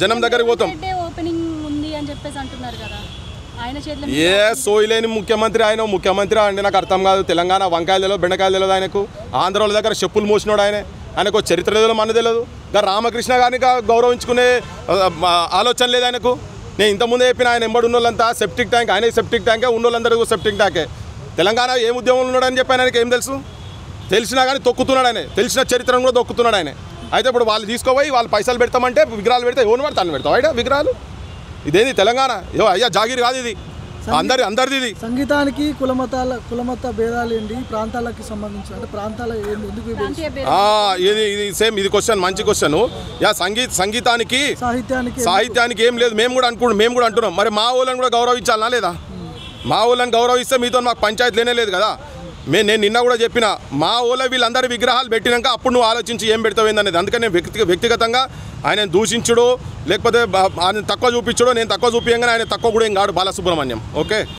జనం దగ్గరికి పోతాం. ఏ సోయిలేని ముఖ్యమంత్రి ఆయన ముఖ్యమంత్రి అండి నాకు అర్థం కాదు. తెలంగాణ వంకాయలు తెలియదు, బెండకాయలు తెలియదు ఆయనకు. ఆంధ్రాల దగ్గర చెప్పులు మోసినోడు ఆయనకు చరిత్ర తెలియదు, మన తెలియదు. ఇంకా రామకృష్ణ గారిని గౌరవించుకునే ఆలోచన లేదు ఆయనకు. నేను ఇంతకుముందే చెప్పిన ఆయన ఎంబడి ఉన్నోళ్ళంతా సెప్టిక్ ట్యాంక్, ఆయన సెప్టిక్ ట్యాంకే, ఉన్నోళ్ళందరూ సెప్టిక్ ట్యాంకే. తెలంగాణ ఏం ఉద్యమంలో ఉన్నాడని చెప్పి ఆయనకి ఏం తెలుసు? తెలిసినా కానీ తొక్కుతున్నాడు ఆయన, తెలిసిన చరిత్రను కూడా తొక్కుతున్నాడు ఆయన. అయితే ఇప్పుడు వాళ్ళు తీసుకోపోయి వాళ్ళు పైసలు పెడతామంటే విగ్రహాలు పెడితే ఎవరు పడితే అన్ని పెడతావు అయితే విగ్రహాలు. ఇదేంది తెలంగాణ? అయ్యా జాగిరి కాదు ఇది, అందరిది ఇది. సంగీతానికి కులమత భేదాలు ఏంటి, ప్రాంతాలకి సంబంధించి అంటే ప్రాంతాల ఎందుకు ఇది సేమ్ ఇది క్వశ్చన్, మంచి క్వశ్చన్. యా సంగీతానికి సాహిత్యానికి ఏం లేదు మేము కూడా అంటున్నాం. మరి మా ఊళ్ళని కూడా గౌరవించాలనా లేదా? మా ఊళ్ళని గౌరవిస్తే మీతో మాకు పంచాయతీ లేనే లేదు కదా. నేను నిన్న కూడా చెప్పిన మా ఊళ్ళో వీళ్ళందరి విగ్రహాలు పెట్టినాక అప్పుడు నువ్వు ఆలోచించి ఏం పెడతావు ఏందనేది. అందుకని నేను వ్యక్తిగతంగా ఆయన దూషించడో లేకపోతే ఆయన తక్కువ చూపించడో, నేను తక్కువ చూపించగానే ఆయన తక్కువ కూడా ఏం కాడు బాలసుబ్రహ్మణ్యం. ఓకే.